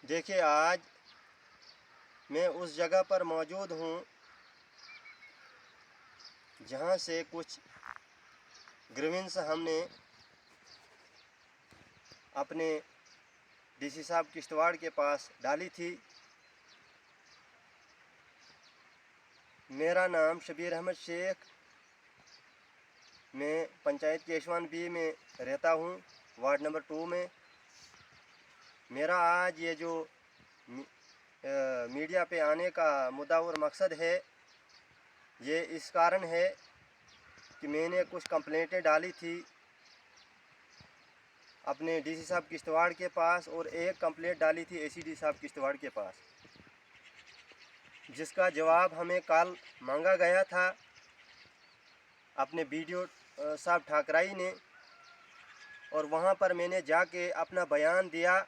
देखिए, आज मैं उस जगह पर मौजूद हूँ जहाँ से कुछ ग्रीवेंस हमने अपने डीसी साहब किश्तवाड़ के पास डाली थी। मेरा नाम शबीर अहमद शेख, मैं पंचायत केशवान बी में रहता हूँ, वार्ड नंबर 2 में। मेरा आज ये जो मीडिया पे आने का मुद्दा और मकसद है, ये इस कारण है कि मैंने कुछ कंप्लेंटें डाली थी अपने डीसी साहब किश्तवाड़ के पास और एक कंप्लेंट डाली थी एसीडी साहब किश्तवाड़ के पास, जिसका जवाब हमें कल मांगा गया था अपने बीडीओ साहब ठाकराई ने। और वहाँ पर मैंने जाके अपना बयान दिया,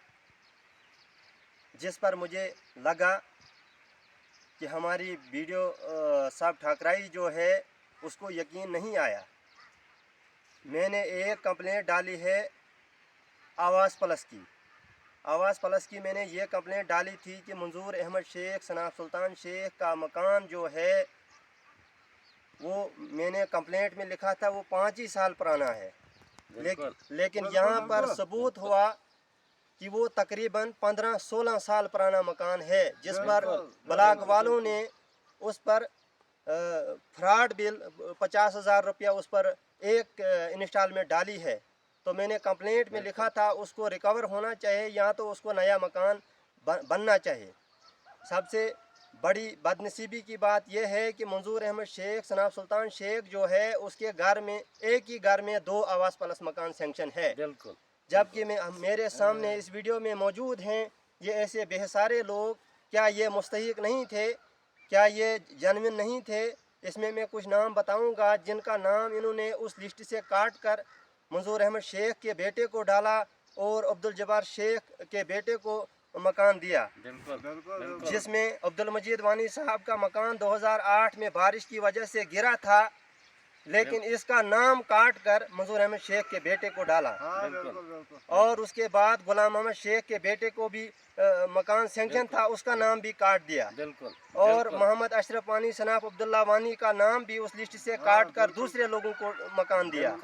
जिस पर मुझे लगा कि हमारी बीडीओ साहब ठाकराई जो है उसको यकीन नहीं आया। मैंने एक कंप्लेंट डाली है आवाज़ प्लस की। आवाज़ प्लस की मैंने ये कंप्लेंट डाली थी कि मंजूर अहमद शेख, सनाब सुल्तान शेख का मकान जो है वो मैंने कंप्लेंट में लिखा था वो 5 ही साल पुराना है, लेकिन यहाँ पर सबूत हुआ कि वो तकरीबन 15-16 साल पुराना मकान है, जिस पर ब्लॉक वालों ने उस पर फ्रॉड बिल 50,000 रुपया उस पर एक इंस्टॉलमेंट डाली है। तो मैंने कंप्लेंट में लिखा था उसको रिकवर होना चाहिए या तो उसको नया मकान बनना चाहिए। सबसे बड़ी बदनसीबी की बात यह है कि मंजूर अहमद शेख, सनाब सुल्तान शेख जो है उसके घर में एक ही घर में 2 आवाज़ प्लस मकान सैंक्शन है, जबकि मेरे सामने इस वीडियो में मौजूद हैं ये ऐसे बेहसारे लोग। क्या ये मुस्तहिक नहीं थे? क्या ये जेन्युइन नहीं थे? इसमें मैं कुछ नाम बताऊंगा जिनका नाम इन्होंने उस लिस्ट से काट कर मंजूर अहमद शेख के बेटे को डाला और अब्दुल जब्बार शेख के बेटे को मकान दिया, जिसमें अब्दुल मजीद वानी साहब का मकान 2008 में बारिश की वजह से गिरा था, लेकिन इसका नाम काट कर मंजूर अहमद शेख के बेटे को डाला। और उसके बाद गुलाम अहमद शेख के बेटे को भी मकान सैंक्शन था, उसका नाम भी काट दिया। और मोहम्मद अशरफ वानी, सनाफ अब्दुल्ला वानी का नाम भी उस लिस्ट से काट कर दूसरे लोगों को मकान दिया।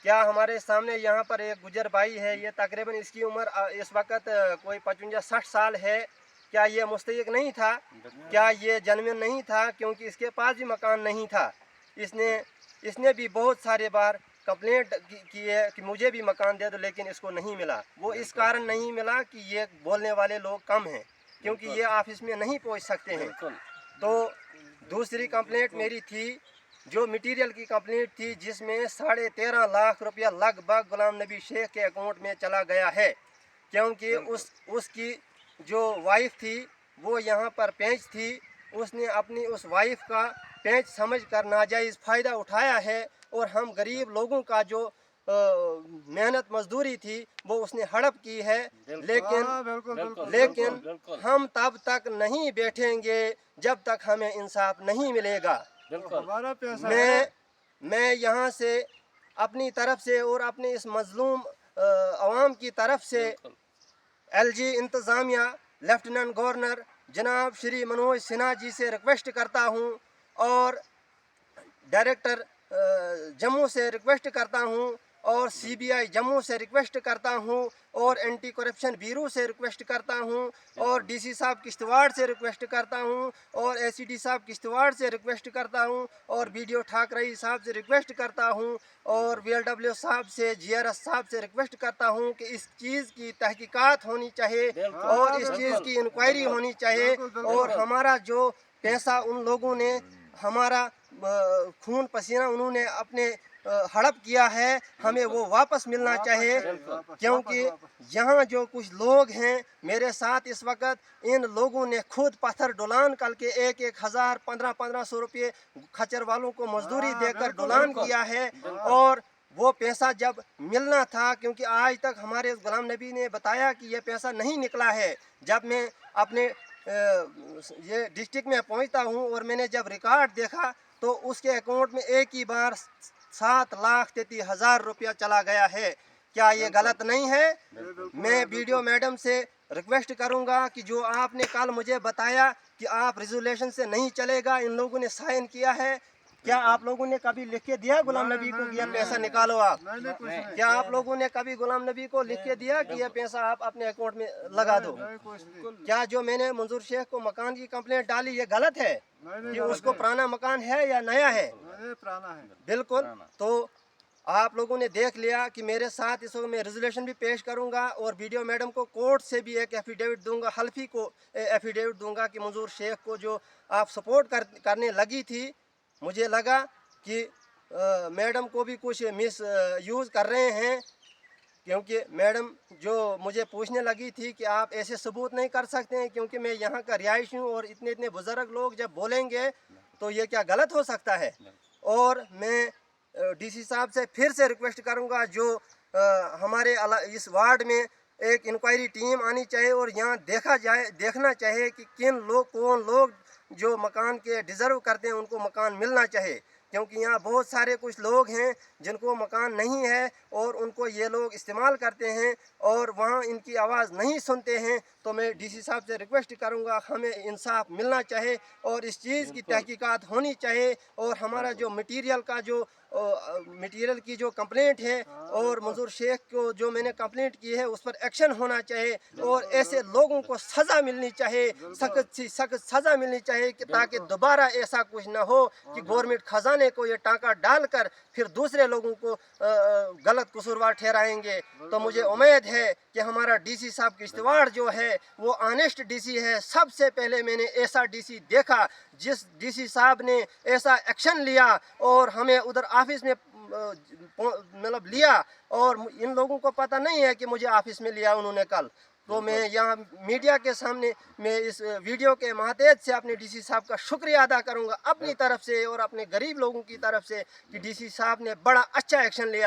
क्या हमारे सामने यहाँ पर एक गुजर भाई है, ये तकरीबन इसकी उम्र इस वक्त कोई 55-60 साल है। क्या ये मुस्तहिक नहीं था? क्या ये जेन्युइन नहीं था? क्योंकि इसके पास भी मकान नहीं था। इसने भी बहुत सारे बार कंप्लेंट की है कि मुझे भी मकान दे दो, लेकिन इसको नहीं मिला। वो इस कारण नहीं मिला कि ये बोलने वाले लोग कम हैं, क्योंकि ये ऑफिस में नहीं पहुंच सकते हैं। तो दूसरी कंप्लेंट मेरी थी जो मटेरियल की कंप्लेंट थी, जिसमें 13.5 लाख रुपया लगभग गुलाम नबी शेख के अकाउंट में चला गया है, क्योंकि उसकी जो वाइफ थी वो यहाँ पर पेंच थी। उसने अपनी उस वाइफ का पेंच समझकर नाजायज़ फ़ायदा उठाया है, और हम गरीब लोगों का जो मेहनत मजदूरी थी वो उसने हड़प की है। लेकिन हम तब तक नहीं बैठेंगे जब तक हमें इंसाफ नहीं मिलेगा। मैं यहाँ से अपनी तरफ से और अपने इस मजलूम अवाम की तरफ से एलजी इंतज़ामिया, लेफ्टिनेंट गवर्नर जनाब श्री मनोज सिन्हा जी से रिक्वेस्ट करता हूँ, और डायरेक्टर जम्मू से रिक्वेस्ट करता हूँ, और सीबीआई जम्मू से रिक्वेस्ट करता हूँ, और एंटी करप्शन ब्यूरो से रिक्वेस्ट करता हूँ, और डीसी साहब किश्तवाड़ से रिक्वेस्ट करता हूँ, और एसीडी साहब किश्तवाड़ से रिक्वेस्ट करता हूँ, और बीडीओ ठाकराई साहब से रिक्वेस्ट करता हूँ, और वीएलडब्ल्यू साहब से, जीआरएस साहब से रिक्वेस्ट करता हूँ कि इस चीज़ की तहकीकात होनी चाहिए और इस चीज़ की इंक्वायरी होनी चाहिए। और हमारा जो पैसा उन लोगों ने, हमारा खून पसीना उन्होंने अपने हड़प किया है, हमें वो वापस मिलना चाहिए। क्योंकि यहाँ जो कुछ लोग हैं मेरे साथ इस वक्त, इन लोगों ने खुद पत्थर डुलान करके 1,000 1500 रुपये खच्चर वालों को मजदूरी देकर डुलान किया है। और वो पैसा जब मिलना था, क्योंकि आज तक हमारे गुलाम नबी ने बताया कि ये पैसा नहीं निकला है। जब मैं अपने ये डिस्ट्रिक्ट में पहुंचता हूं और मैंने जब रिकॉर्ड देखा तो उसके अकाउंट में एक ही बार 7,33,000 रुपया चला गया है। क्या ये गलत नहीं है? मैं वीडियो मैडम से रिक्वेस्ट करूंगा कि जो आपने कल मुझे बताया कि आप रेजोल्यूशन से नहीं चलेगा, इन लोगों ने साइन किया है, क्या आप लोगों ने कभी लिख के दिया गुलाम नबी को कि ये पैसा निकालो आप? क्या आप लोगों ने कभी गुलाम नबी को लिख के दिया कि ये पैसा आप अपने अकाउंट में लगा दो? क्या जो मैंने मंजूर शेख को मकान की कंप्लेंट डाली ये गलत है कि उसको पुराना मकान है या नया है? पुराना है। बिल्कुल। तो आप लोगों ने देख लिया कि मेरे साथ इस वक्त मैं रेजोल्यूशन भी पेश करूंगा और वीडियो मैडम को कोर्ट से भी एक एफिडेविट दूंगा, हल्फी को एफिडेविट दूंगा कि मंजूर शेख को जो आप सपोर्ट करने लगी थी, मुझे लगा कि मैडम को भी कुछ मिस यूज़ कर रहे हैं, क्योंकि मैडम जो मुझे पूछने लगी थी कि आप ऐसे सबूत नहीं कर सकते हैं क्योंकि मैं यहाँ का रिहायशी हूँ और इतने इतने बुज़ुर्ग लोग जब बोलेंगे तो ये क्या गलत हो सकता है? और मैं डीसी साहब से फिर से रिक्वेस्ट करूंगा, जो हमारे इस वार्ड में एक इंक्वायरी टीम आनी चाहिए और यहाँ देखना चाहिए कि कौन लोग जो मकान के डिज़र्व करते हैं उनको मकान मिलना चाहिए, क्योंकि यहाँ बहुत सारे कुछ लोग हैं जिनको मकान नहीं है और उनको ये लोग इस्तेमाल करते हैं और वहाँ इनकी आवाज़ नहीं सुनते हैं। तो मैं डीसी साहब से रिक्वेस्ट करूँगा, हमें इंसाफ मिलना चाहिए और इस चीज़ की तहकीकात होनी चाहिए और हमारा जो मटीरियल की जो कंप्लेंट है और मंजूर शेख को जो मैंने कंप्लेंट की है उस पर एक्शन होना चाहिए और ऐसे लोगों को सज़ा मिलनी चाहिए, सख्त से सख्त सज़ा मिलनी चाहिए कि ताकि दोबारा ऐसा कुछ ना हो कि गवर्नमेंट खजाने को ये टाँका डालकर फिर दूसरे लोगों को गलत कसूरवार ठहराएंगे। तो मुझे उम्मीद है कि हमारा डीसी साहब किश्तवाड़ जो है वो ऑनेस्ट डीसी है। सबसे पहले मैंने ऐसा डीसी देखा जिस डीसी साहब ने ऐसा एक्शन लिया और हमें उधर ऑफिस में मतलब लिया, और इन लोगों को पता नहीं है कि मुझे ऑफिस में लिया उन्होंने कल। तो मैं यहाँ मीडिया के सामने मैं इस वीडियो के मातहत से अपने डीसी साहब का शुक्रिया अदा करूँगा अपनी तरफ से और अपने गरीब लोगों की तरफ से कि डीसी साहब ने बड़ा अच्छा एक्शन लिया।